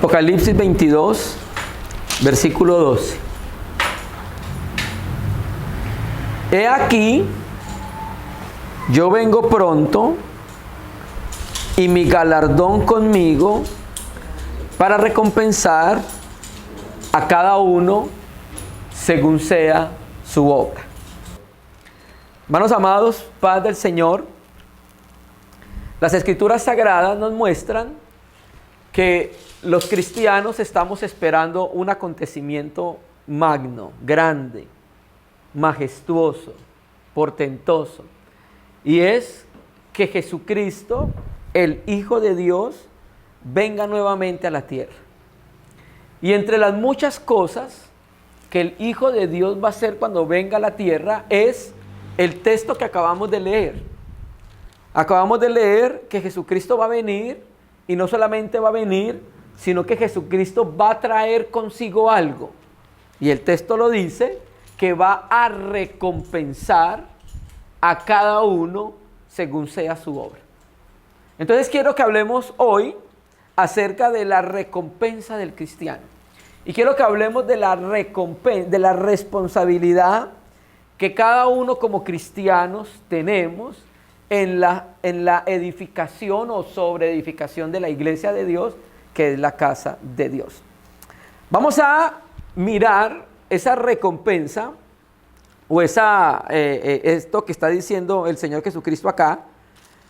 Apocalipsis 22, versículo 12. He aquí, yo vengo pronto, y mi galardón conmigo, para recompensar a cada uno según sea su obra. Hermanos amados, paz del Señor. Las Escrituras Sagradas nos muestran que los cristianos estamos esperando un acontecimiento magno, grande, majestuoso, portentoso, y es que Jesucristo, el Hijo de Dios, venga nuevamente a la tierra. Y entre las muchas cosas que el Hijo de Dios va a hacer cuando venga a la tierra es el texto que acabamos de leer. Acabamos de leer que Jesucristo va a venir, y no solamente va a venir, sino que Jesucristo va a traer consigo algo. Y el texto lo dice, que va a recompensar a cada uno según sea su obra. Entonces quiero que hablemos hoy acerca de la recompensa del cristiano. Y quiero que hablemos de la recompensa, de la responsabilidad que cada uno como cristianos tenemos en la edificación o sobreedificación de la iglesia de Dios, que es la casa de Dios. Vamos a mirar esa recompensa o esto que está diciendo el Señor Jesucristo acá,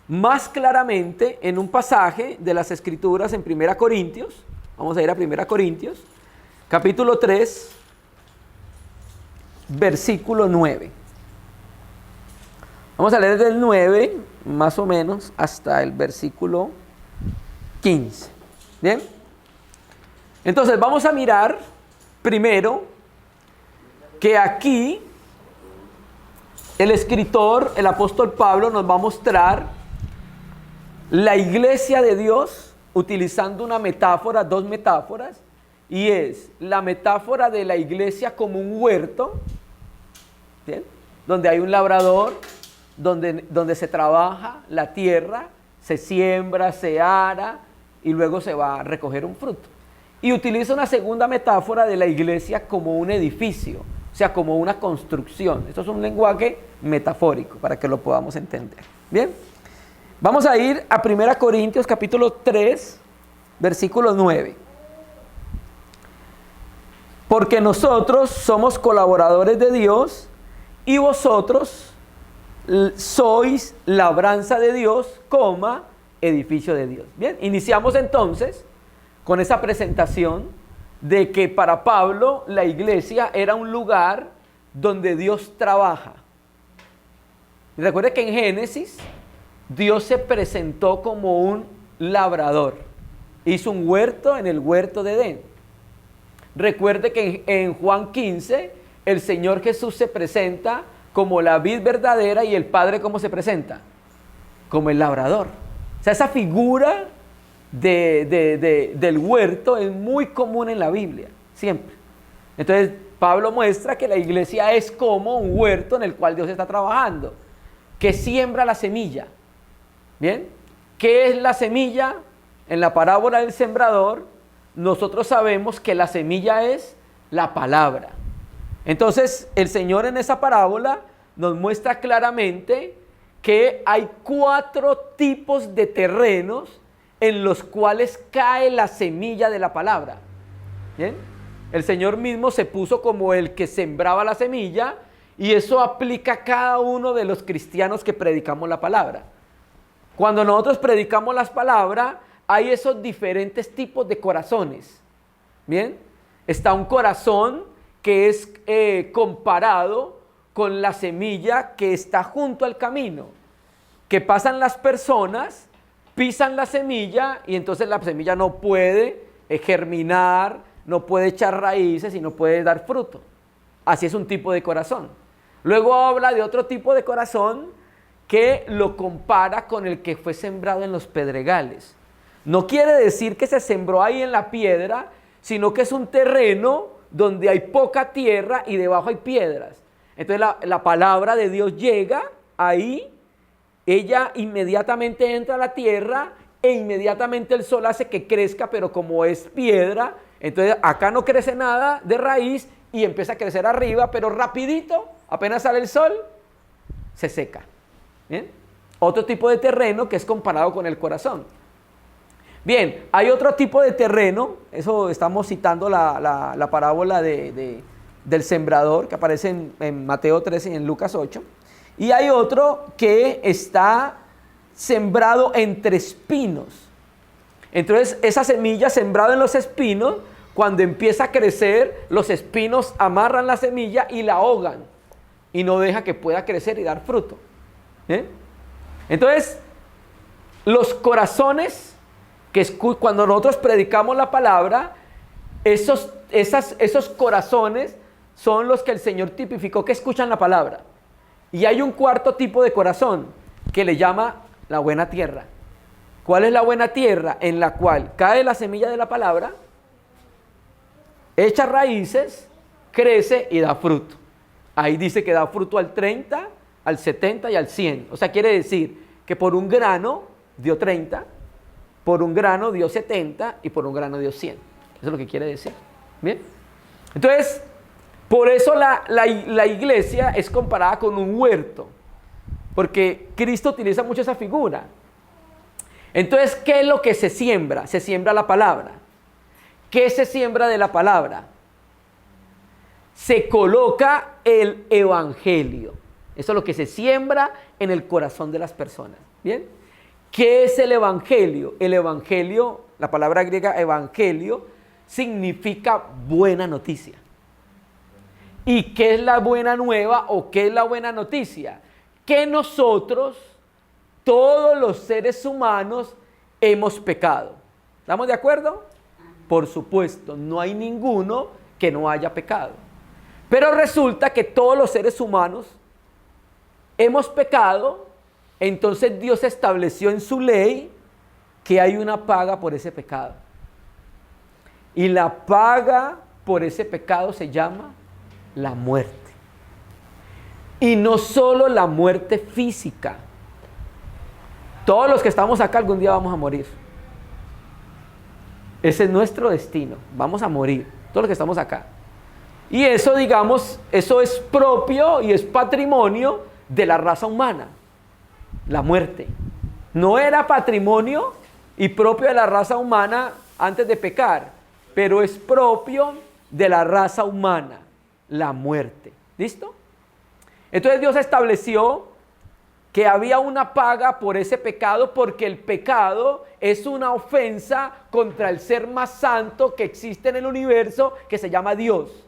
más claramente en un pasaje de las Escrituras en 1 Corintios. Vamos a ir a 1 Corintios, capítulo 3, versículo 9. Vamos a leer del 9, más o menos, hasta el versículo 15. ¿Bien? Entonces vamos a mirar primero que aquí el escritor, el apóstol Pablo, nos va a mostrar la iglesia de Dios utilizando una metáfora, dos metáforas, y es la metáfora de la iglesia como un huerto, ¿bien?, donde hay un labrador, donde se trabaja la tierra, se siembra, se ara y luego se va a recoger un fruto. Y utiliza una segunda metáfora de la iglesia como un edificio, o sea, como una construcción. Esto es un lenguaje metafórico para que lo podamos entender. Bien, vamos a ir a 1 Corintios capítulo 3, versículo 9. Porque nosotros somos colaboradores de Dios y vosotros sois labranza de Dios, edificio de Dios. Bien, iniciamos entonces con esa presentación de que para Pablo la iglesia era un lugar donde Dios trabaja. Y recuerde que en Génesis Dios se presentó como un labrador. Hizo un huerto en el huerto de Edén. Recuerde que en Juan 15 el Señor Jesús se presenta como la vid verdadera, y el Padre, ¿cómo se presenta? Como el labrador. O sea, esa figura del huerto es muy común en la Biblia, siempre. Entonces, Pablo muestra que la iglesia es como un huerto en el cual Dios está trabajando, que siembra la semilla. ¿Bien? ¿Qué es la semilla? En la parábola del sembrador, nosotros sabemos que la semilla es la palabra. Entonces, el Señor en esa parábola nos muestra claramente que hay 4 tipos de terrenos en los cuales cae la semilla de la palabra. ¿Bien? El Señor mismo se puso como el que sembraba la semilla, y eso aplica a cada uno de los cristianos que predicamos la palabra. Cuando nosotros predicamos las palabras, hay esos diferentes tipos de corazones. ¿Bien? Está un corazón que es comparado con la semilla que está junto al camino, que pasan las personas, pisan la semilla, y entonces la semilla no puede germinar, no puede echar raíces y no puede dar fruto. Así es un tipo de corazón. Luego habla de otro tipo de corazón que lo compara con el que fue sembrado en los pedregales. No quiere decir que se sembró ahí en la piedra, sino que es un terreno donde hay poca tierra y debajo hay piedras. Entonces la palabra de Dios llega ahí, ella inmediatamente entra a la tierra, e inmediatamente el sol hace que crezca, pero como es piedra, entonces acá no crece nada de raíz y empieza a crecer arriba, pero rapidito, apenas sale el sol, se seca. ¿Bien? Otro tipo de terreno que es comparado con el corazón. Bien, hay otro tipo de terreno, eso estamos citando la parábola del sembrador que aparece en Mateo 13 y en Lucas 8. Y hay otro que está sembrado entre espinos. Entonces, esa semilla sembrada en los espinos, cuando empieza a crecer, los espinos amarran la semilla y la ahogan. Y no deja que pueda crecer y dar fruto. Entonces, los corazones, cuando nosotros predicamos la palabra, esos corazones son los que el Señor tipificó que escuchan la palabra. Y hay un cuarto tipo de corazón que le llama la buena tierra. ¿Cuál es la buena tierra? En la cual cae la semilla de la palabra, echa raíces, crece y da fruto. Ahí dice que da fruto al 30, al 70 y al 100. O sea, quiere decir que por un grano dio 30, por un grano dio 70 y por un grano dio 100. Eso es lo que quiere decir. ¿Bien? Entonces, por eso la iglesia es comparada con un huerto, porque Cristo utiliza mucho esa figura. Entonces, ¿qué es lo que se siembra? Se siembra la palabra. ¿Qué se siembra de la palabra? Se coloca el evangelio. Eso es lo que se siembra en el corazón de las personas. ¿Bien? ¿Qué es el evangelio? El evangelio, la palabra griega evangelio, significa buena noticia. ¿Y qué es la buena nueva o qué es la buena noticia? Que nosotros, todos los seres humanos, hemos pecado. ¿Estamos de acuerdo? Por supuesto, no hay ninguno que no haya pecado. Pero resulta que todos los seres humanos hemos pecado, entonces Dios estableció en su ley que hay una paga por ese pecado. Y la paga por ese pecado se llama la muerte. Y no solo la muerte física. Todos los que estamos acá algún día vamos a morir. Ese es nuestro destino. Vamos a morir. Todos los que estamos acá. Y eso, digamos, eso es propio y es patrimonio de la raza humana. La muerte. No era patrimonio y propio de la raza humana antes de pecar, pero es propio de la raza humana. La muerte. ¿Listo? Entonces Dios estableció que había una paga por ese pecado, porque el pecado es una ofensa contra el ser más santo que existe en el universo, que se llama Dios.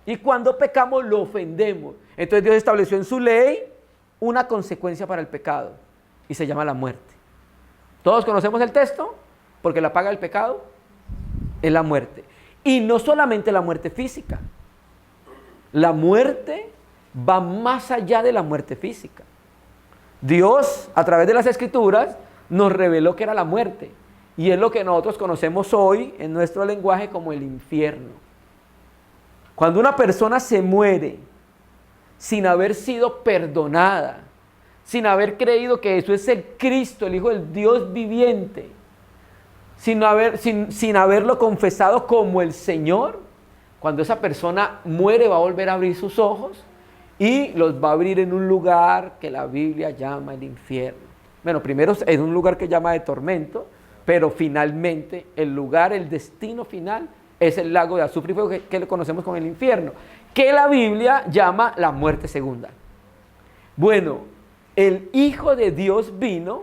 Y cuando pecamos lo ofendemos. Entonces Dios estableció en su ley una consecuencia para el pecado y se llama la muerte. ¿Todos conocemos el texto? Porque la paga del pecado es la muerte. Y no solamente la muerte física. La muerte va más allá de la muerte física. Dios, a través de las Escrituras, nos reveló que era la muerte. Y es lo que nosotros conocemos hoy en nuestro lenguaje como el infierno. Cuando una persona se muere sin haber sido perdonada, sin haber creído que Jesús es el Cristo, el Hijo del Dios viviente, sin haberlo confesado como el Señor, cuando esa persona muere va a volver a abrir sus ojos y los va a abrir en un lugar que la Biblia llama el infierno. Bueno, primero en un lugar que llama de tormento, pero finalmente el lugar, el destino final es el lago de azufre y fuego que le conocemos como el infierno, que la Biblia llama la muerte segunda. Bueno, el Hijo de Dios vino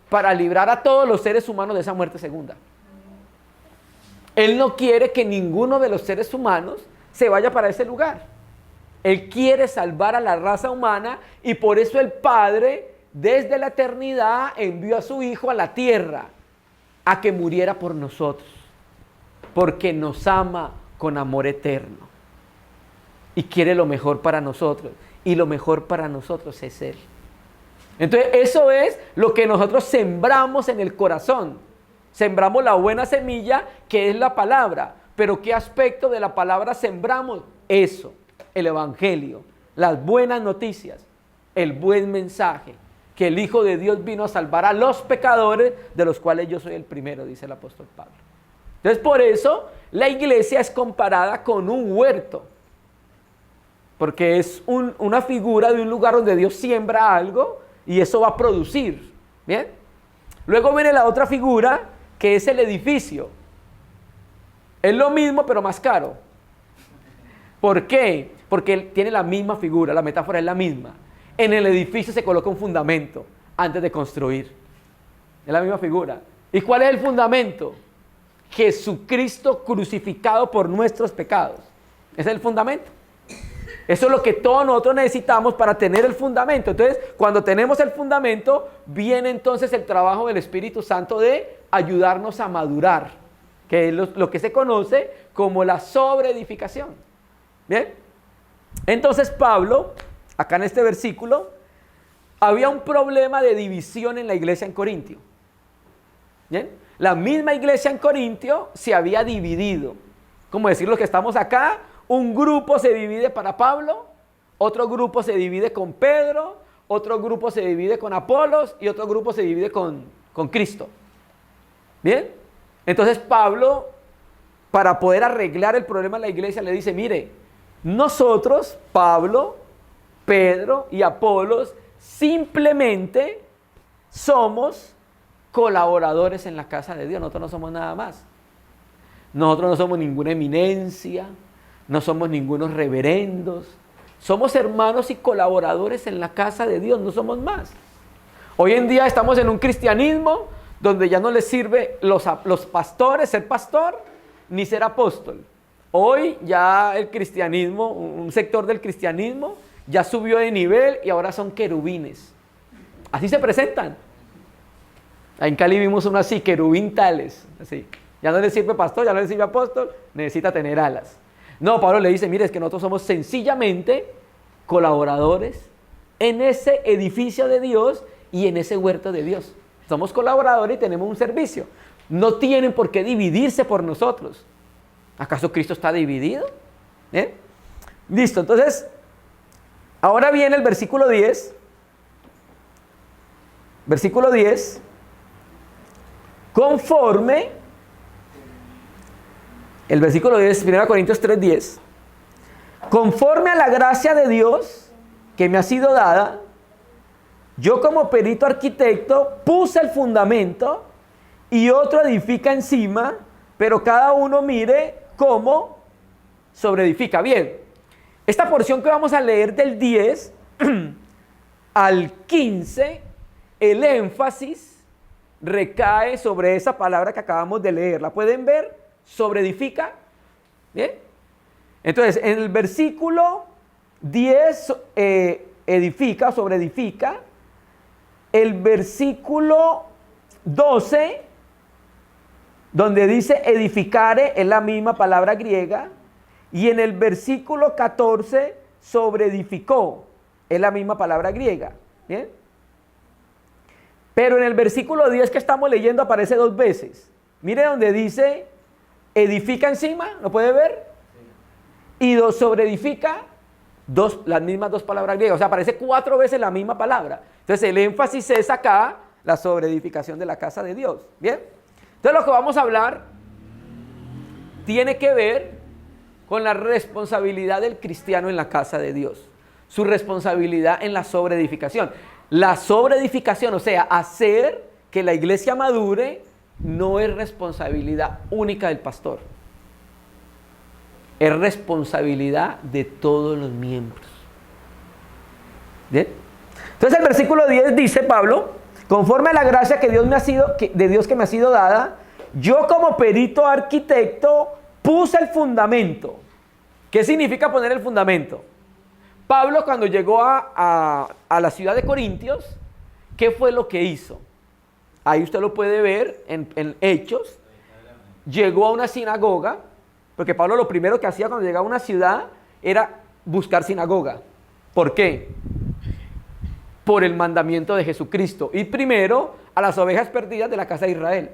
para librar a todos los seres humanos de esa muerte segunda. Él no quiere que ninguno de los seres humanos se vaya para ese lugar. Él quiere salvar a la raza humana y por eso el Padre, desde la eternidad, envió a su Hijo a la tierra a que muriera por nosotros, porque nos ama con amor eterno y quiere lo mejor para nosotros, y lo mejor para nosotros es Él. Entonces eso es lo que nosotros sembramos en el corazón. Sembramos la buena semilla, que es la palabra. Pero ¿qué aspecto de la palabra sembramos? Eso, el evangelio, las buenas noticias, el buen mensaje, que el Hijo de Dios vino a salvar a los pecadores, de los cuales yo soy el primero, dice el apóstol Pablo. Entonces, por eso la iglesia es comparada con un huerto, porque es una figura de un lugar donde Dios siembra algo y eso va a producir. ¿Bien? Luego viene la otra figura, que es el edificio. Es lo mismo, pero más caro. ¿Por qué? Porque tiene la misma figura, la metáfora es la misma. En el edificio se coloca un fundamento antes de construir. Es la misma figura. ¿Y cuál es el fundamento? Jesucristo crucificado por nuestros pecados. Ese es el fundamento. Eso es lo que todos nosotros necesitamos para tener el fundamento. Entonces, cuando tenemos el fundamento, viene entonces el trabajo del Espíritu Santo de ayudarnos a madurar, que es lo que se conoce como la sobreedificación. ¿Bien? Entonces Pablo, acá en este versículo, había un problema de división en la iglesia en Corintio. ¿Bien? La misma iglesia en Corintio se había dividido. Como decir los que estamos acá, un grupo se divide para Pablo, otro grupo se divide con Pedro, otro grupo se divide con Apolos y otro grupo se divide con Cristo. ¿Bien? Entonces Pablo, para poder arreglar el problema de la iglesia, le dice, mire, nosotros, Pablo, Pedro y Apolos, simplemente somos colaboradores en la casa de Dios. Nosotros no somos nada más. Nosotros no somos ninguna eminencia, no somos ningunos reverendos. Somos hermanos y colaboradores en la casa de Dios, no somos más. Hoy en día estamos en un cristianismo donde ya no les sirve los pastores, ser pastor, ni ser apóstol. Hoy ya el cristianismo, un sector del cristianismo, ya subió de nivel y ahora son querubines. Así se presentan. Ahí en Cali vimos uno así, querubín tales. Así. Ya no le sirve pastor, ya no le sirve apóstol, necesita tener alas. No, Pablo le dice, mire, es que nosotros somos sencillamente colaboradores en ese edificio de Dios y en ese huerto de Dios. Somos colaboradores y tenemos un servicio. No tienen por qué dividirse por nosotros. ¿Acaso Cristo está dividido? Listo, entonces, ahora viene el versículo 10. Versículo 10. Conforme, el versículo 10, 1 Corintios 3:10. Conforme a la gracia de Dios que me ha sido dada, yo como perito arquitecto puse el fundamento y otro edifica encima, pero cada uno mire cómo sobreedifica. Bien, esta porción que vamos a leer del 10 al 15, el énfasis recae sobre esa palabra que acabamos de leer. ¿La pueden ver? Sobreedifica. ¿Bien? Entonces, en el versículo 10 edifica, sobreedifica. El versículo 12, donde dice edificare, es la misma palabra griega. Y en el versículo 14, sobreedificó, es la misma palabra griega. ¿Bien? Pero en el versículo 10 que estamos leyendo aparece dos veces. Mire donde dice edifica encima, ¿lo puede ver? Y sobreedifica, las mismas dos palabras griegas. O sea, aparece 4 veces la misma palabra. Entonces el énfasis es acá, la sobreedificación de la casa de Dios. ¿Bien? Entonces lo que vamos a hablar tiene que ver con la responsabilidad del cristiano en la casa de Dios. Su responsabilidad en la sobreedificación. La sobreedificación, o sea, hacer que la iglesia madure, no es responsabilidad única del pastor. Es responsabilidad de todos los miembros. ¿Bien? Entonces el versículo 10 dice Pablo, conforme a la gracia que Dios de Dios que me ha sido dada, yo como perito arquitecto puse el fundamento. ¿Qué significa poner el fundamento? Pablo, cuando llegó a la ciudad de Corintios, ¿qué fue lo que hizo? Ahí usted lo puede ver en Hechos. Llegó a una sinagoga, porque Pablo lo primero que hacía cuando llegaba a una ciudad era buscar sinagoga. ¿Por qué? Por el mandamiento de Jesucristo. Y primero a las ovejas perdidas de la casa de Israel.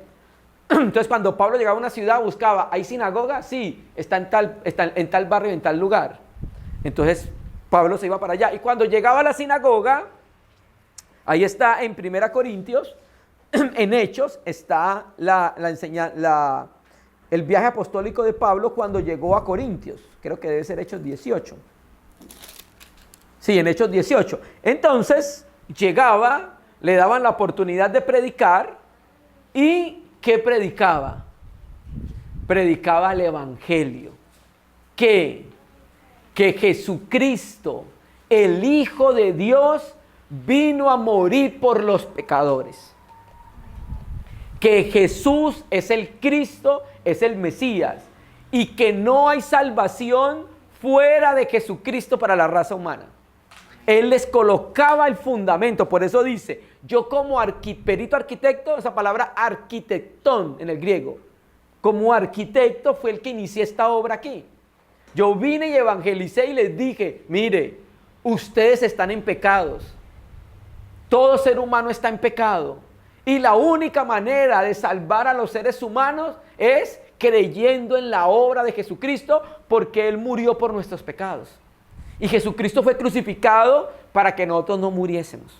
Entonces cuando Pablo llegaba a una ciudad buscaba, ¿hay sinagoga? Sí, está en tal barrio, en tal lugar. Entonces Pablo se iba para allá. Y cuando llegaba a la sinagoga, Ahí está en 1 Corintios, en Hechos, está el viaje apostólico de Pablo cuando llegó a Corintios. Creo que debe ser Hechos 18. Sí, en Hechos 18. Entonces, llegaba, le daban la oportunidad de predicar. ¿Y qué predicaba? Predicaba el Evangelio. Que Jesucristo, el Hijo de Dios, vino a morir por los pecadores. Que Jesús es el Cristo, es el Mesías. Y que no hay salvación fuera de Jesucristo para la raza humana. Él les colocaba el fundamento. Por eso dice, yo como perito arquitecto, esa palabra arquitectón en el griego, como arquitecto fue el que inicié esta obra aquí. Yo vine y evangelicé y les dije, mire, ustedes están en pecados. Todo ser humano está en pecado. Y la única manera de salvar a los seres humanos es creyendo en la obra de Jesucristo, porque Él murió por nuestros pecados. Y Jesucristo fue crucificado para que nosotros no muriésemos.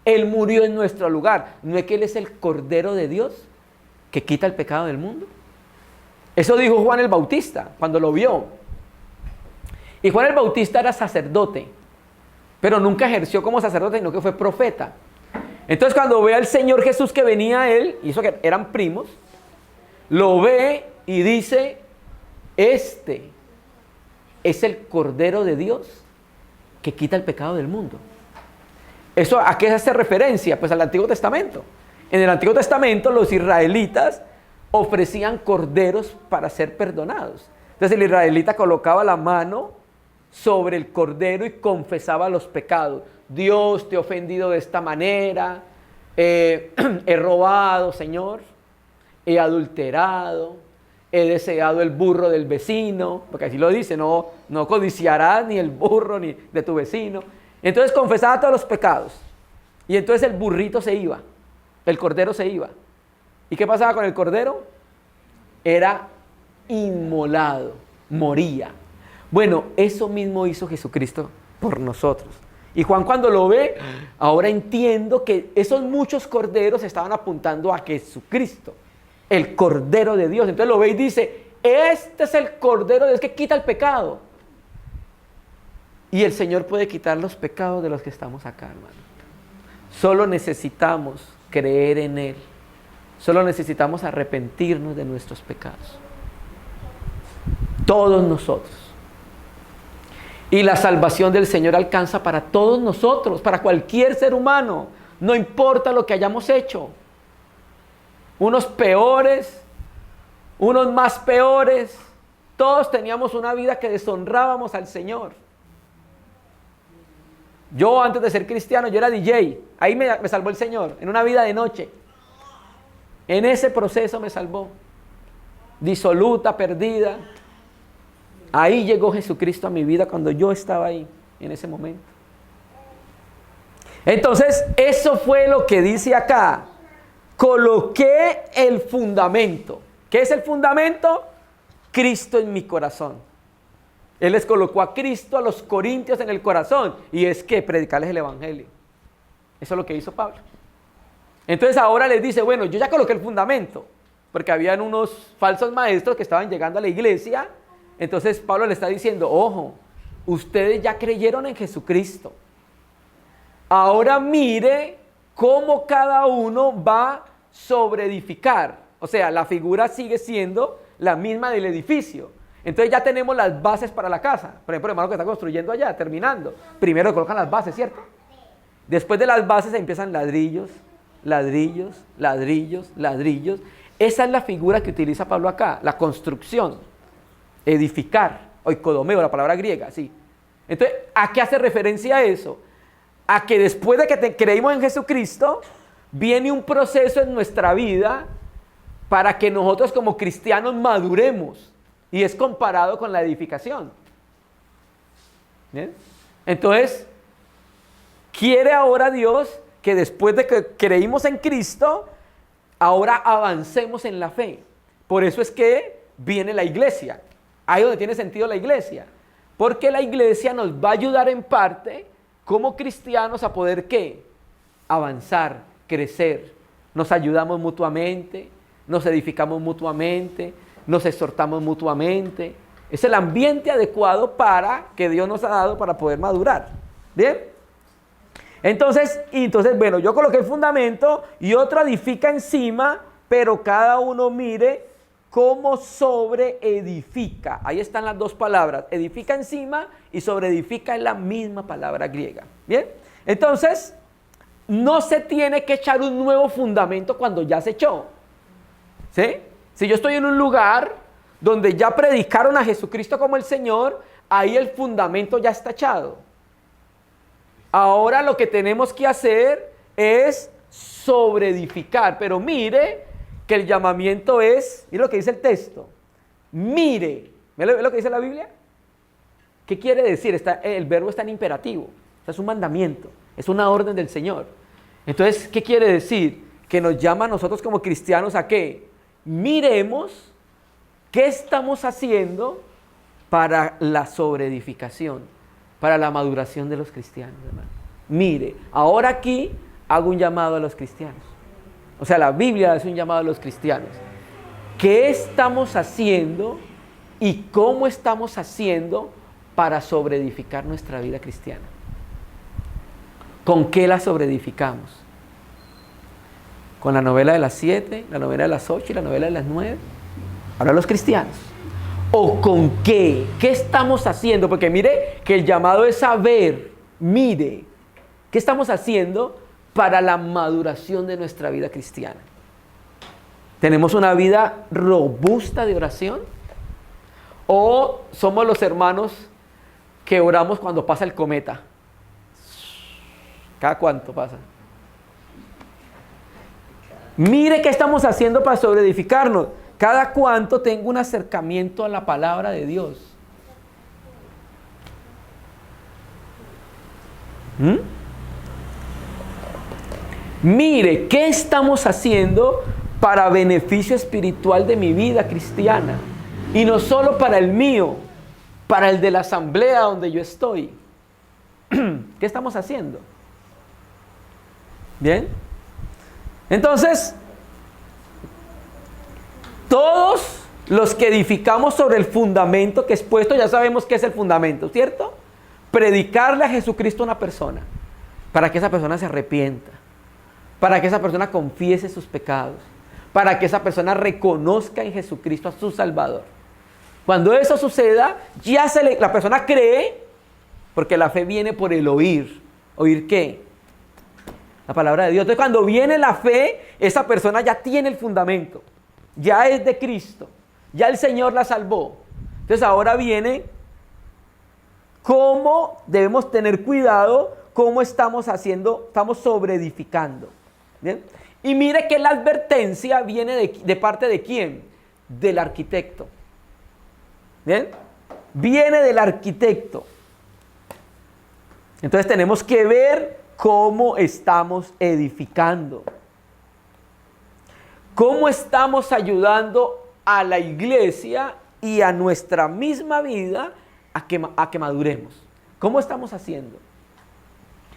Él murió en nuestro lugar. ¿No es que Él es el Cordero de Dios que quita el pecado del mundo? Eso dijo Juan el Bautista cuando lo vio. Y Juan el Bautista era sacerdote, pero nunca ejerció como sacerdote, sino que fue profeta. Entonces cuando ve al Señor Jesús que venía a él, y eso que eran primos, lo ve y dice, este es el Cordero de Dios que quita el pecado del mundo. ¿Eso a qué hace referencia? Pues al Antiguo Testamento. En el Antiguo Testamento los israelitas ofrecían corderos para ser perdonados. Entonces el israelita colocaba la mano sobre el cordero y confesaba los pecados. Dios, te he ofendido de esta manera, he robado, Señor, he adulterado, he deseado el burro del vecino, porque así lo dice, no codiciarás ni el burro ni de tu vecino. Entonces confesaba todos los pecados. Y entonces el burrito se iba, el cordero se iba. ¿Y qué pasaba con el cordero? Era inmolado, moría. Bueno, eso mismo hizo Jesucristo por nosotros. Y Juan cuando lo ve, ahora entiendo que esos muchos corderos estaban apuntando a Jesucristo, el Cordero de Dios. Entonces lo ve y dice, este es el Cordero de Dios que quita el pecado. Y el Señor puede quitar los pecados de los que estamos acá, hermano. Solo necesitamos creer en Él. Solo necesitamos arrepentirnos de nuestros pecados. Todos nosotros. Y la salvación del Señor alcanza para todos nosotros, para cualquier ser humano. No importa lo que hayamos hecho. Unos peores, unos más peores. Todos teníamos una vida que deshonrábamos al Señor. Yo antes de ser cristiano, yo era DJ. Ahí me salvó el Señor, en una vida de noche. En ese proceso me salvó. Disoluta, perdida. Ahí llegó Jesucristo a mi vida cuando yo estaba ahí, en ese momento. Entonces, eso fue lo que dice acá. Coloqué el fundamento. ¿Qué es el fundamento? Cristo en mi corazón. Él les colocó a Cristo, a los corintios en el corazón. Y es que predicarles el Evangelio. Eso es lo que hizo Pablo. Entonces ahora les dice, bueno, yo ya coloqué el fundamento. Porque habían unos falsos maestros que estaban llegando a la iglesia. Entonces Pablo le está diciendo, ojo, ustedes ya creyeron en Jesucristo. Ahora mire cómo cada uno va sobre edificar. O sea, la figura sigue siendo la misma del edificio. Entonces ya tenemos las bases para la casa. Por ejemplo, el hermano que está construyendo allá, terminando. Primero colocan las bases, ¿cierto? Después de las bases empiezan ladrillos, ladrillos, ladrillos, ladrillos. Esa es la figura que utiliza Pablo acá, la construcción, edificar, oikodomeo, la palabra griega, sí. Entonces, ¿a qué hace referencia eso? A que después de que creímos en Jesucristo, viene un proceso en nuestra vida para que nosotros como cristianos maduremos. Y es comparado con la edificación. ¿Bien? Entonces, quiere ahora Dios que después de que creímos en Cristo, ahora avancemos en la fe. Por eso es que viene la iglesia. Ahí donde tiene sentido la iglesia. Porque la iglesia nos va a ayudar en parte como cristianos a poder ¿qué? avanzar, crecer. Nos ayudamos mutuamente, nos edificamos mutuamente, nos exhortamos mutuamente. Es el ambiente adecuado para que Dios nos ha dado para poder madurar. ¿Bien? Entonces, bueno, yo coloqué el fundamento y otro edifica encima, pero cada uno mire cómo sobreedifica. Ahí están las dos palabras, edifica encima y sobreedifica es la misma palabra griega. ¿Bien? Entonces, no se tiene que echar un nuevo fundamento cuando ya se echó. ¿Sí? Si yo estoy en un lugar donde ya predicaron a Jesucristo como el Señor, ahí el fundamento ya está echado. Ahora lo que tenemos que hacer es sobreedificar, pero mire que el llamamiento es, mire lo que dice el texto, mire, ¿ve lo que dice la Biblia? ¿Qué quiere decir? El verbo está en imperativo, es un mandamiento, es una orden del Señor. Entonces, ¿qué quiere decir? Que nos llama a nosotros como cristianos a que miremos qué estamos haciendo para la sobreedificación, para la maduración de los cristianos, hermano. Mire, ahora aquí hago un llamado a los cristianos. O sea, la Biblia hace un llamado a los cristianos. ¿Qué estamos haciendo y cómo estamos haciendo para sobreedificar nuestra vida cristiana? ¿Con qué la sobreedificamos? ¿Con la novela de las 7, la novela de las 8 y la novela de las 9? Ahora los cristianos. ¿O con qué? ¿Qué estamos haciendo? Porque mire que el llamado es saber, mire, ¿qué estamos haciendo para la maduración de nuestra vida cristiana? ¿Tenemos una vida robusta de oración? ¿O somos los hermanos que oramos cuando pasa el cometa? ¿Cada cuánto pasa? Mire qué estamos haciendo para sobreedificarnos. Cada cuánto tengo un acercamiento a la palabra de Dios. Mire, ¿qué estamos haciendo para beneficio espiritual de mi vida cristiana? Y no solo para el mío, para el de la asamblea donde yo estoy. ¿Qué estamos haciendo? ¿Bien? Entonces, todos los que edificamos sobre el fundamento que es puesto, ya sabemos qué es el fundamento, ¿cierto? Predicarle a Jesucristo a una persona, para que esa persona se arrepienta, para que esa persona confiese sus pecados, para que esa persona reconozca en Jesucristo a su Salvador. Cuando eso suceda, ya la persona cree, porque la fe viene por el oír. ¿Oír qué? La palabra de Dios. Entonces, cuando viene la fe, esa persona ya tiene el fundamento. Ya es de Cristo. Ya el Señor la salvó. Entonces, ahora viene cómo debemos tener cuidado, cómo estamos haciendo, estamos sobreedificando. ¿Bien? Y mire que la advertencia viene de parte de ¿quién? Del arquitecto. ¿Bien? Viene del arquitecto. Entonces tenemos que ver cómo estamos edificando. Cómo estamos ayudando a la iglesia y a nuestra misma vida a que maduremos. ¿Cómo estamos haciendo?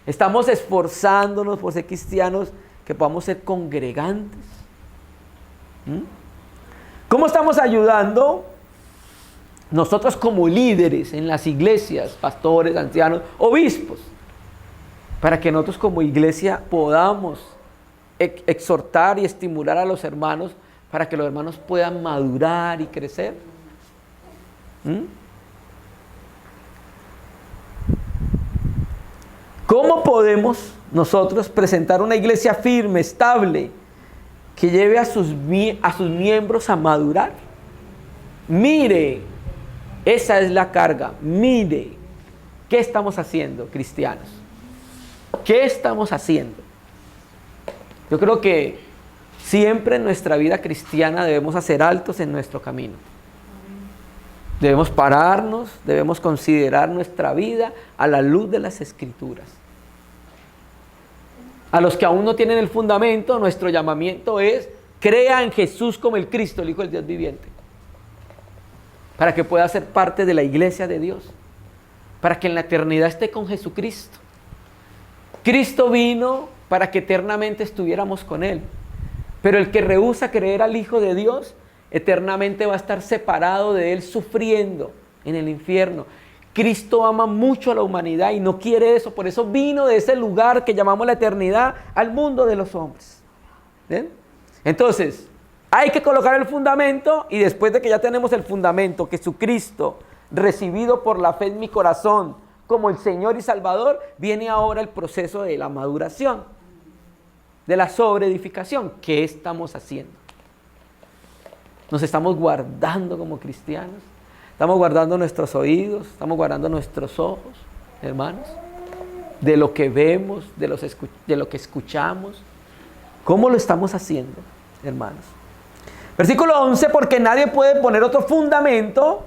Estamos esforzándonos por ser cristianos que podamos ser congregantes. ¿Cómo estamos ayudando nosotros como líderes en las iglesias, pastores, ancianos, obispos, para que nosotros como iglesia podamos exhortar y estimular a los hermanos para que los hermanos puedan madurar y crecer? ¿Cómo podemos nosotros presentar una iglesia firme, estable, que lleve a sus miembros a madurar? Mire, esa es la carga. Mire, ¿qué estamos haciendo, cristianos? ¿Qué estamos haciendo? Yo creo que siempre en nuestra vida cristiana debemos hacer altos en nuestro camino. Debemos pararnos, debemos considerar nuestra vida a la luz de las Escrituras. A los que aún no tienen el fundamento, nuestro llamamiento es: crea en Jesús como el Cristo, el Hijo del Dios viviente, para que pueda ser parte de la iglesia de Dios, para que en la eternidad esté con Jesucristo. Cristo vino para que eternamente estuviéramos con Él. Pero el que rehúsa creer al Hijo de Dios, eternamente va a estar separado de Él, sufriendo en el infierno. Cristo ama mucho a la humanidad y no quiere eso. Por eso vino de ese lugar que llamamos la eternidad al mundo de los hombres. ¿Bien? Entonces, hay que colocar el fundamento, y después de que ya tenemos el fundamento, Jesucristo, recibido por la fe en mi corazón como el Señor y Salvador, viene ahora el proceso de la maduración, de la sobreedificación. ¿Qué estamos haciendo? Nos estamos guardando como cristianos, estamos guardando nuestros oídos, estamos guardando nuestros ojos, hermanos, de lo que vemos, de lo que escuchamos. ¿Cómo lo estamos haciendo, hermanos? Versículo 11, porque nadie puede poner otro fundamento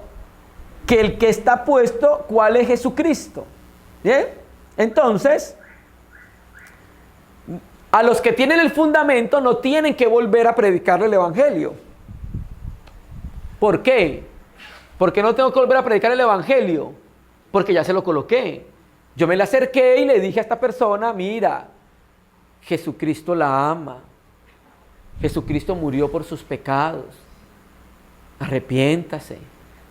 que el que está puesto, ¿cuál es Jesucristo? ¿Bien? Entonces, a los que tienen el fundamento no tienen que volver a predicarle el Evangelio. ¿Por qué? Porque no tengo que volver a predicar el Evangelio, porque ya se lo coloqué. Yo me le acerqué y le dije a esta persona, mira, Jesucristo la ama. Jesucristo murió por sus pecados. Arrepiéntase.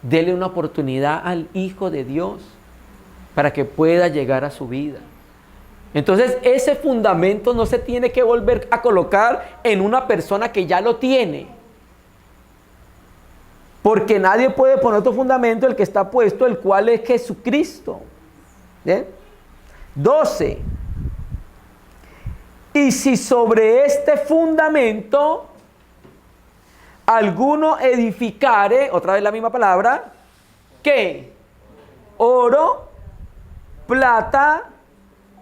Dele una oportunidad al Hijo de Dios para que pueda llegar a su vida. Entonces, ese fundamento no se tiene que volver a colocar en una persona que ya lo tiene. Porque nadie puede poner otro fundamento, el que está puesto, el cual es Jesucristo. ¿Bien? 12. Y si sobre este fundamento alguno edificare, otra vez la misma palabra, ¿qué? Oro, plata,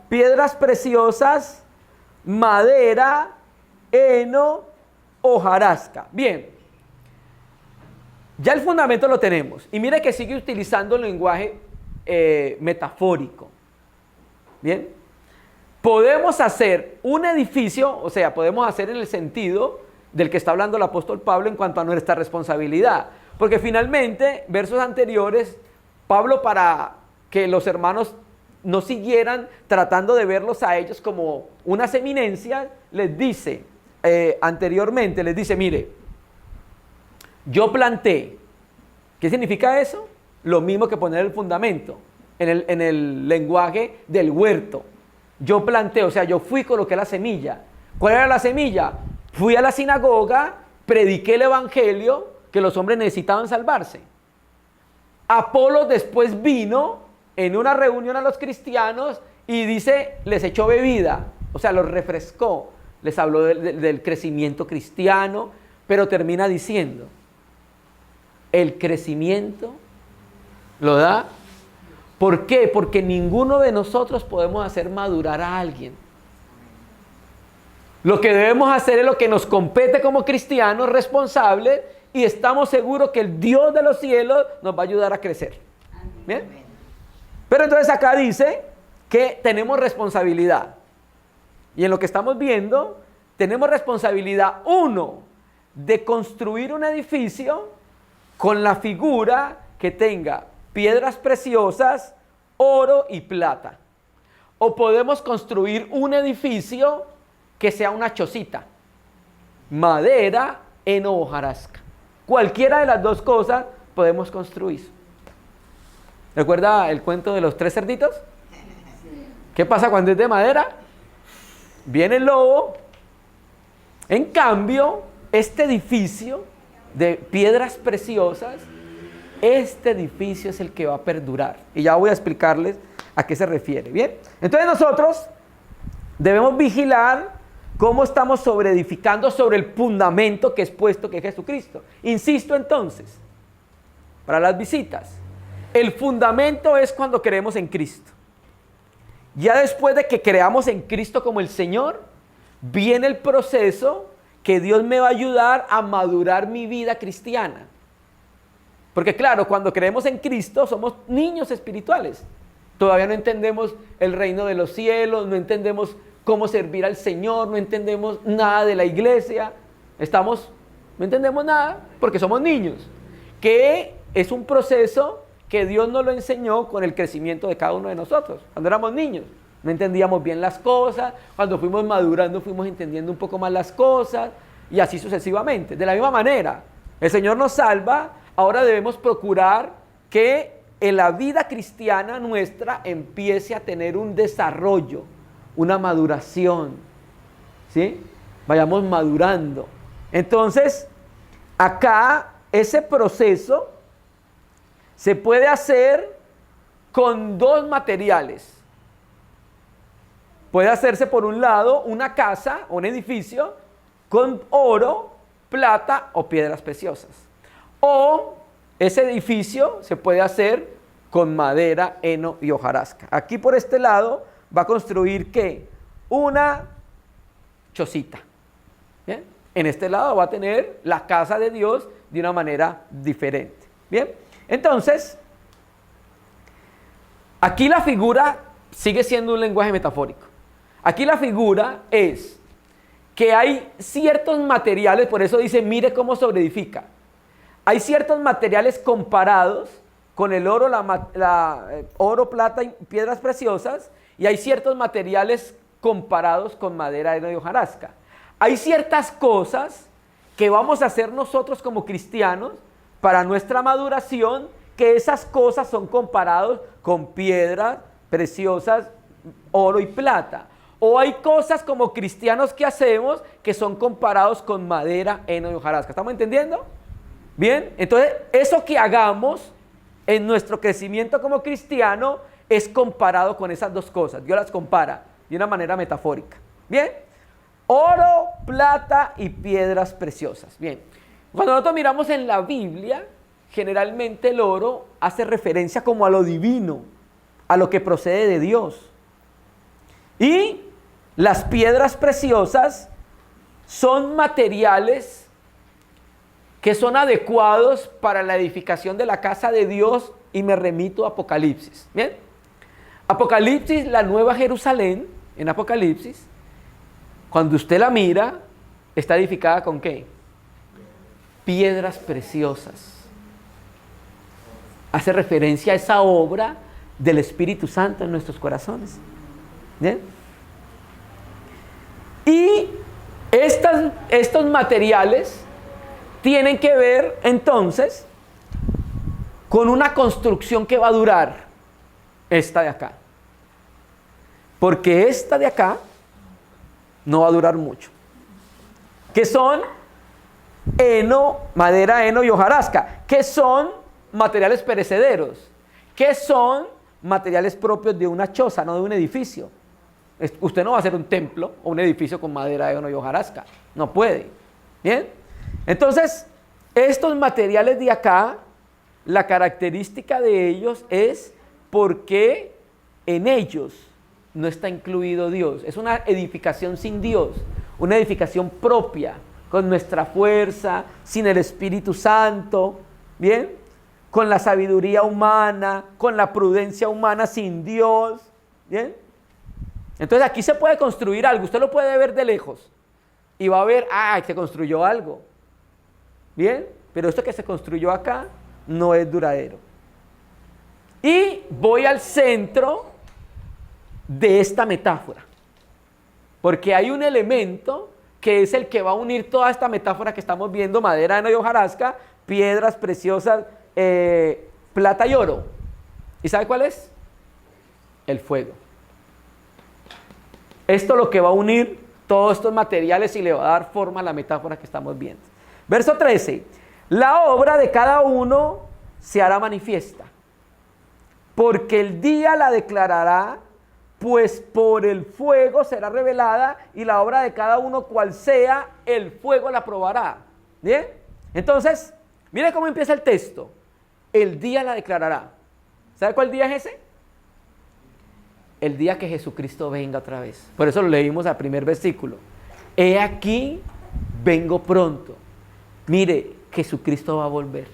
piedras preciosas, madera, heno, hojarasca. Bien, ya el fundamento lo tenemos. Y mire que sigue utilizando el lenguaje metafórico. Bien, podemos hacer un edificio, o sea, podemos hacer en el sentido del que está hablando el apóstol Pablo en cuanto a nuestra responsabilidad. Porque finalmente, versos anteriores, Pablo, para que los hermanos no siguieran tratando de verlos a ellos como unas eminencias, les dice, anteriormente, les dice, mire, yo planté. ¿Qué significa eso? Lo mismo que poner el fundamento en el lenguaje del huerto. Yo planté, o sea, yo fui y coloqué la semilla. ¿Cuál era la semilla? Fui a la sinagoga, prediqué el evangelio, que los hombres necesitaban salvarse. Apolo después vino en una reunión a los cristianos y dice, les echó bebida, o sea, los refrescó, les habló del crecimiento cristiano, pero termina diciendo, el crecimiento lo da. ¿Por qué? Porque ninguno de nosotros podemos hacer madurar a alguien. Lo que debemos hacer es lo que nos compete como cristianos responsables, y estamos seguros que el Dios de los cielos nos va a ayudar a crecer. ¿Bien? Pero entonces acá dice que tenemos responsabilidad. Y en lo que estamos viendo, tenemos responsabilidad, uno, de construir un edificio con la figura que tenga piedras preciosas, oro y plata. O podemos construir un edificio que sea una chocita, madera, heno o hojarasca. Cualquiera de las dos cosas podemos construir. ¿Recuerda el cuento de los 3 cerditos? ¿Qué pasa cuando es de madera? Viene el lobo. En cambio, este edificio de piedras preciosas, este edificio es el que va a perdurar. Y ya voy a explicarles a qué se refiere. Bien, entonces nosotros debemos vigilar cómo estamos sobreedificando sobre el fundamento que es puesto, que es Jesucristo. Insisto entonces, para las visitas, el fundamento es cuando creemos en Cristo. Ya después de que creamos en Cristo como el Señor, viene el proceso que Dios me va a ayudar a madurar mi vida cristiana. Porque claro, cuando creemos en Cristo somos niños espirituales. Todavía no entendemos el reino de los cielos, no entendemos cómo servir al Señor, no entendemos nada de la iglesia. No entendemos nada porque somos niños. Que es un proceso que Dios nos lo enseñó con el crecimiento de cada uno de nosotros, cuando éramos niños. no entendíamos bien las cosas, cuando fuimos madurando fuimos entendiendo un poco más las cosas, y así sucesivamente. De la misma manera, el Señor nos salva, ahora debemos procurar que en la vida cristiana nuestra empiece a tener un desarrollo, una maduración, ¿sí? Vayamos madurando. Entonces, acá ese proceso se puede hacer con dos materiales. Puede hacerse por un lado una casa, un edificio, con oro, plata o piedras preciosas. O ese edificio se puede hacer con madera, heno y hojarasca. Aquí por este lado va a construir ¿qué? Una chocita. ¿Bien? En este lado va a tener la casa de Dios de una manera diferente. Bien, entonces, aquí la figura sigue siendo un lenguaje metafórico. Aquí la figura es que hay ciertos materiales, por eso dice, mire cómo sobreedifica. Hay ciertos materiales comparados con el oro, oro, plata y piedras preciosas, y hay ciertos materiales comparados con madera, heno y hojarasca. Hay ciertas cosas que vamos a hacer nosotros como cristianos para nuestra maduración, que esas cosas son comparados con piedras preciosas, oro y plata. O hay cosas como cristianos que hacemos que son comparados con madera, heno y hojarasca. ¿Estamos entendiendo? Bien, entonces eso que hagamos en nuestro crecimiento como cristiano es comparado con esas dos cosas. Dios las compara de una manera metafórica. Bien, oro, plata y piedras preciosas. Bien, cuando nosotros miramos en la Biblia, generalmente el oro hace referencia como a lo divino, a lo que procede de Dios. Y las piedras preciosas son materiales que son adecuados para la edificación de la casa de Dios, y me remito a Apocalipsis. Bien, Apocalipsis, la Nueva Jerusalén, en Apocalipsis, cuando usted la mira, está edificada ¿con qué? Piedras preciosas. Hace referencia a esa obra del Espíritu Santo en nuestros corazones. ¿Bien? Y estos materiales tienen que ver entonces con una construcción que va a durar, esta de acá. Porque esta de acá no va a durar mucho. Que son heno, madera, heno y hojarasca, que son materiales perecederos, que son materiales propios de una choza, no de un edificio. Usted no va a hacer un templo o un edificio con madera, heno y hojarasca, no puede. Bien, entonces estos materiales de acá, la característica de ellos es porque en ellos no está incluido Dios. Es una edificación sin Dios, una edificación propia, con nuestra fuerza, sin el Espíritu Santo, ¿bien? Con la sabiduría humana, con la prudencia humana, sin Dios, ¿bien? Entonces aquí se puede construir algo, usted lo puede ver de lejos y va a ver, se construyó algo, ¿bien? Pero esto que se construyó acá no es duradero. Y voy al centro de esta metáfora, porque hay un elemento que es el que va a unir toda esta metáfora que estamos viendo, madera, heno y hojarasca, piedras preciosas, plata y oro. ¿Y sabe cuál es? El fuego. Esto es lo que va a unir todos estos materiales y le va a dar forma a la metáfora que estamos viendo. Verso 13. La obra de cada uno se hará manifiesta, porque el día la declarará, pues por el fuego será revelada, y la obra de cada uno cual sea, el fuego la probará. ¿Bien? Entonces, mire cómo empieza el texto. El día la declarará. ¿Sabe cuál día es ese? El día que Jesucristo venga otra vez. Por eso lo leímos al primer versículo. He aquí, vengo pronto. Mire, Jesucristo va a volver.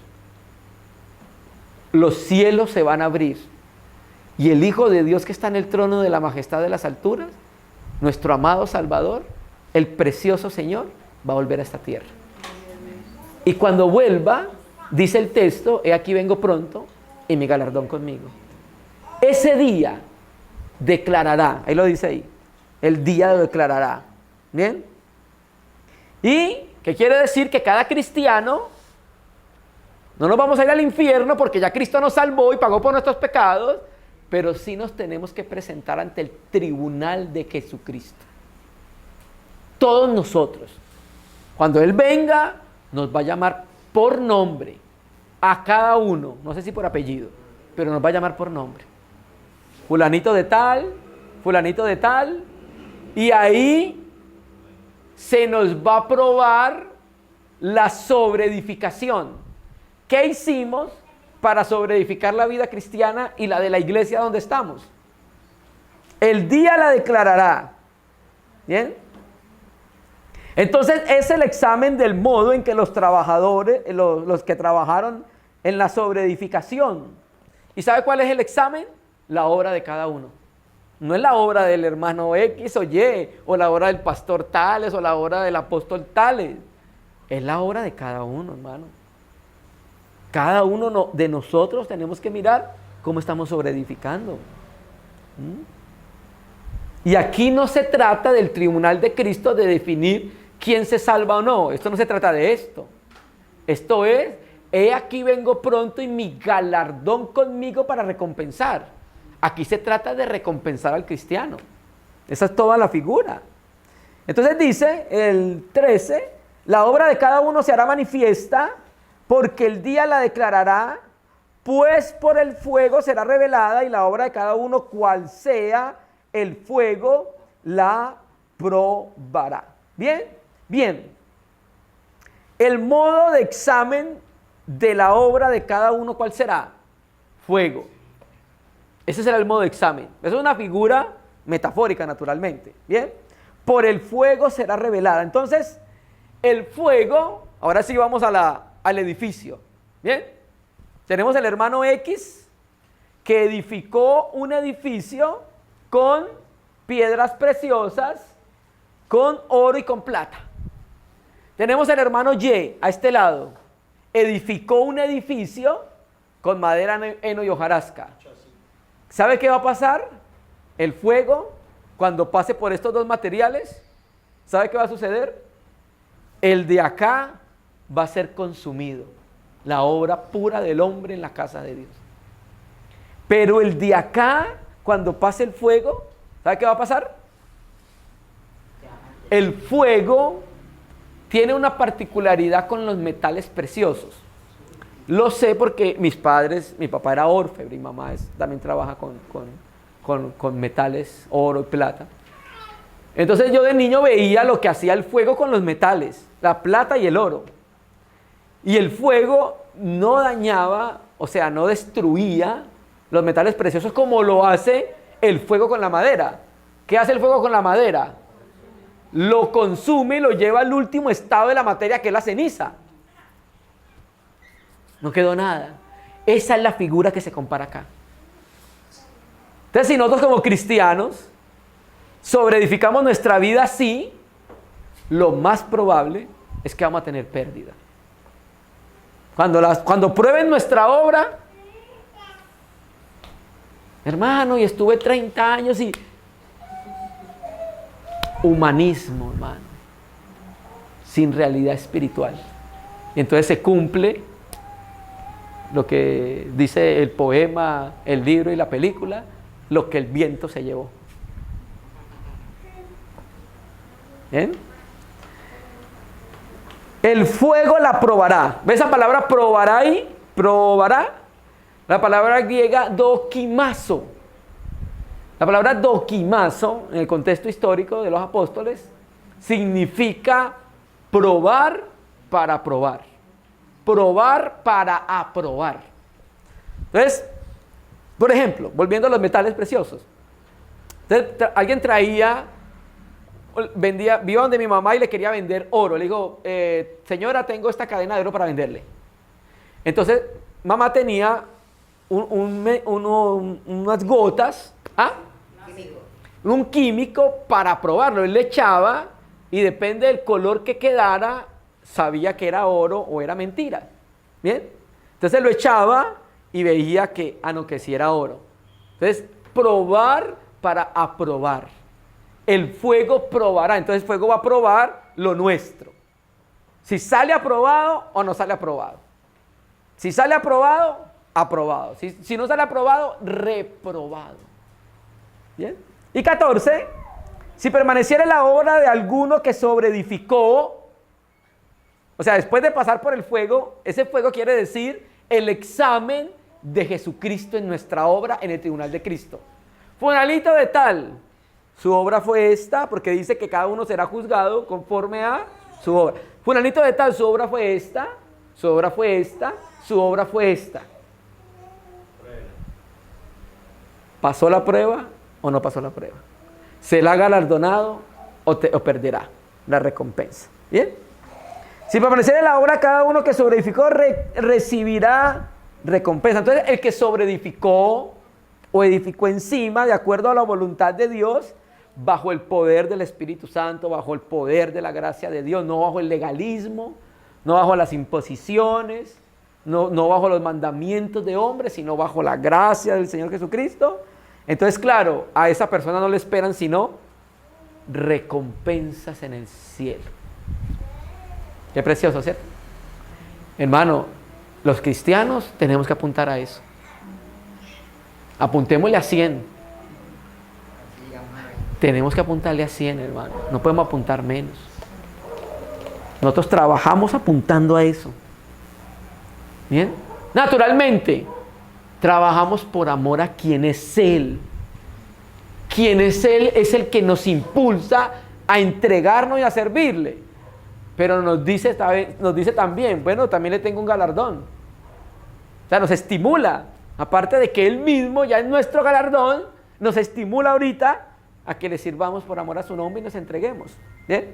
Los cielos se van a abrir. Y el Hijo de Dios que está en el trono de la majestad de las alturas, nuestro amado Salvador, el precioso Señor, va a volver a esta tierra. Y cuando vuelva, dice el texto, he aquí vengo pronto y mi galardón conmigo. Ese día declarará. Ahí lo dice ahí. El día lo declarará. ¿Bien? ¿Y qué quiere decir? Que cada cristiano, no nos vamos a ir al infierno porque ya Cristo nos salvó y pagó por nuestros pecados, pero sí nos tenemos que presentar ante el tribunal de Jesucristo. Todos nosotros. Cuando Él venga, nos va a llamar por nombre a cada uno, no sé si por apellido, pero nos va a llamar por nombre. Fulanito de tal, y ahí se nos va a probar la sobreedificación. ¿Qué hicimos para sobreedificar la vida cristiana y la de la iglesia donde estamos? El día la declarará. ¿Bien? Entonces es el examen del modo en que los trabajadores, los que trabajaron en la sobreedificación. ¿Y sabe cuál es el examen? La obra de cada uno. No es la obra del hermano X o Y, o la obra del pastor tales, o la obra del apóstol tales. Es la obra de cada uno, hermano. Cada uno de nosotros tenemos que mirar cómo estamos sobreedificando. Y aquí no se trata del tribunal de Cristo de definir quién se salva o no. Esto no se trata de esto. Esto es, he aquí vengo pronto y mi galardón conmigo para recompensar. Aquí se trata de recompensar al cristiano. Esa es toda la figura. Entonces dice el 13, la obra de cada uno se hará manifiesta, porque el día la declarará, pues por el fuego será revelada, y la obra de cada uno, cual sea el fuego, la probará. ¿Bien? Bien. El modo de examen de la obra de cada uno, ¿cuál será? Fuego. Ese será el modo de examen. Es una figura metafórica, naturalmente. ¿Bien? Por el fuego será revelada. Entonces, el fuego, ahora sí vamos al edificio. ¿Bien? Tenemos el hermano X que edificó un edificio con piedras preciosas, con oro y con plata. Tenemos el hermano Y a este lado. Edificó un edificio con madera, heno y hojarasca. ¿Sabe qué va a pasar? El fuego, cuando pase por estos dos materiales, ¿sabe qué va a suceder? El de acá va a ser consumido. La obra pura del hombre en la casa de Dios. Pero el de acá, cuando pase el fuego, ¿sabe qué va a pasar? El fuego tiene una particularidad con los metales preciosos. Lo sé porque mi papá era orfebre y mamá también trabaja con metales, oro y plata. Entonces yo de niño veía lo que hacía el fuego con los metales, la plata y el oro. Y el fuego no dañaba, o sea, no destruía los metales preciosos como lo hace el fuego con la madera. ¿Qué hace el fuego con la madera? Lo consume y lo lleva al último estado de la materia, que es la ceniza. No quedó nada. Esa es la figura que se compara acá. Entonces, si nosotros como cristianos sobreedificamos nuestra vida así, lo más probable es que vamos a tener pérdida. Cuando prueben nuestra obra, hermano, y estuve 30 años y... Humanismo, hermano, sin realidad espiritual. Y entonces se cumple lo que dice el poema, el libro y la película, lo que el viento se llevó. ¿Bien? El fuego la probará. ¿Ves esa palabra probará ahí? Probará. La palabra griega dokimazo. La palabra dokimazo, en el contexto histórico de los apóstoles, significa probar para probar. Probar para aprobar. Entonces, por ejemplo, volviendo a los metales preciosos. Entonces, alguien vio donde mi mamá y le quería vender oro. Le digo, señora, tengo esta cadena de oro para venderle. Entonces, mamá tenía unas gotas, un químico para probarlo. Él le echaba y depende del color que quedara, sabía que era oro o era mentira. ¿Bien? Entonces lo echaba y veía que sí era oro. Entonces, probar para aprobar. El fuego probará. Entonces el fuego va a probar lo nuestro. Si sale aprobado o no sale aprobado. Si sale aprobado, aprobado. Si no sale aprobado, reprobado. ¿Bien? Y 14. Si permaneciera la obra de alguno que sobreedificó, o sea, después de pasar por el fuego, ese fuego quiere decir el examen de Jesucristo en nuestra obra en el tribunal de Cristo. Fulanito de tal, su obra fue esta, porque dice que cada uno será juzgado conforme a su obra. Fulanito de tal, su obra fue esta, su obra fue esta, su obra fue esta. ¿Pasó la prueba o no pasó la prueba? ¿Será galardonado o perderá la recompensa? ¿Bien? Si permaneciera en la obra, cada uno que sobreedificó recibirá recompensa. Entonces, el que sobreedificó o edificó encima, de acuerdo a la voluntad de Dios, bajo el poder del Espíritu Santo, bajo el poder de la gracia de Dios, no bajo el legalismo, no bajo las imposiciones, no bajo los mandamientos de hombres, sino bajo la gracia del Señor Jesucristo. Entonces, claro, a esa persona no le esperan sino recompensas en el cielo. Qué precioso, ¿cierto? Hermano, los cristianos tenemos que apuntar a eso. Apuntémosle a 100. Tenemos que apuntarle a 100, hermano. No podemos apuntar menos. Nosotros trabajamos apuntando a eso. ¿Bien? Naturalmente, trabajamos por amor a quien es Él. Quien es Él es el que nos impulsa a entregarnos y a servirle. Pero nos dice también, bueno, también le tengo un galardón. O sea, nos estimula. Aparte de que Él mismo ya es nuestro galardón, nos estimula ahorita a que le sirvamos por amor a su nombre y nos entreguemos. ¿Bien?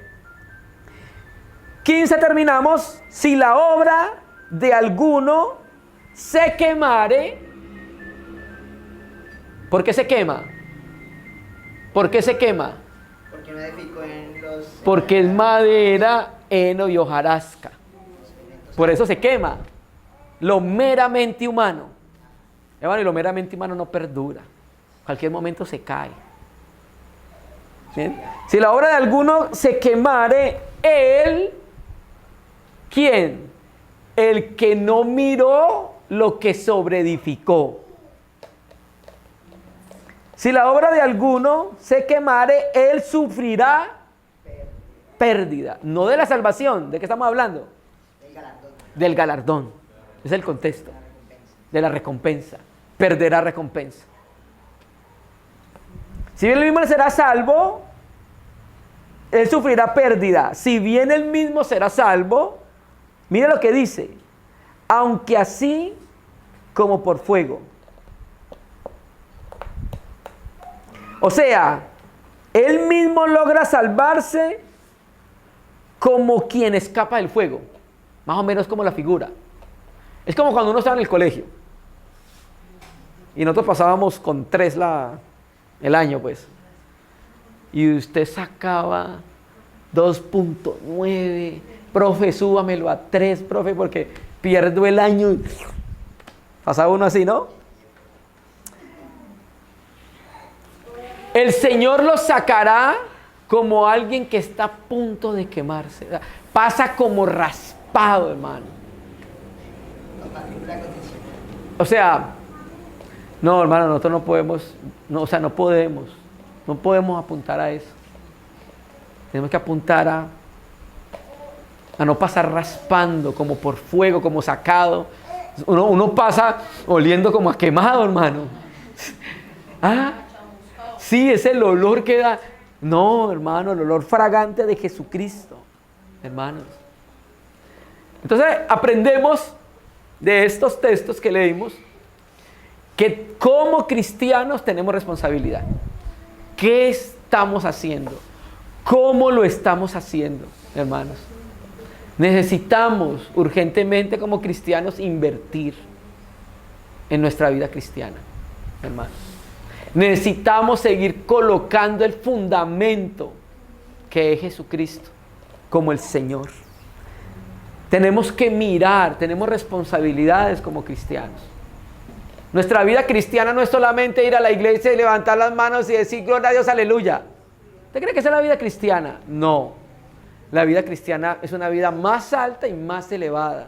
15 terminamos. Si la obra de alguno se quemare. ¿Por qué se quema? ¿Por qué se quema? Porque no edificó en los... Porque es madera, heno y hojarasca. Por eso se quema. Lo meramente humano. Y lo meramente humano no perdura. En cualquier momento se cae. ¿Bien? Si la obra de alguno se quemare, él, ¿quién? El que no miró lo que sobreedificó. Si la obra de alguno se quemare, él sufrirá pérdida. No de la salvación. ¿De qué estamos hablando? Del galardón. Del galardón. Es el contexto. De la recompensa. Perderá recompensa. Si bien él mismo será salvo, él sufrirá pérdida. Si bien él mismo será salvo, mire lo que dice. Aunque así como por fuego. O sea, él mismo logra salvarse como quien escapa del fuego. Más o menos como la figura. Es como cuando uno estaba en el colegio. Y nosotros pasábamos con 3 el año, pues. Y usted sacaba 2.9. Profe, súbamelo a 3, profe, porque pierdo el año. Pasaba uno así, ¿no? El Señor lo sacará como alguien que está a punto de quemarse. Pasa como raspado, hermano. O sea, no, hermano, nosotros no podemos, no podemos apuntar a eso. Tenemos que apuntar a no pasar raspando, como por fuego, como sacado. Uno pasa oliendo como a quemado, hermano. ¿Ah? Sí, es el olor que da. No, hermano, el olor fragante de Jesucristo, hermanos. Entonces, aprendemos de estos textos que leímos que como cristianos tenemos responsabilidad. ¿Qué estamos haciendo? ¿Cómo lo estamos haciendo, hermanos? Necesitamos urgentemente como cristianos invertir en nuestra vida cristiana, hermanos. Necesitamos seguir colocando el fundamento que es Jesucristo como el Señor. Tenemos que mirar, tenemos responsabilidades como cristianos. Nuestra vida cristiana no es solamente ir a la iglesia y levantar las manos y decir gloria a Dios, aleluya. ¿Usted cree que esa es la vida cristiana? No. La vida cristiana es una vida más alta y más elevada.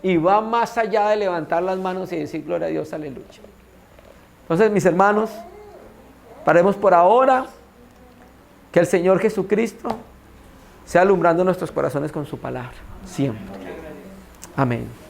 Y va más allá de levantar las manos y decir gloria a Dios, aleluya. Entonces, mis hermanos, paremos por ahora. Que el Señor Jesucristo sea alumbrando nuestros corazones con su palabra. Siempre. Amén.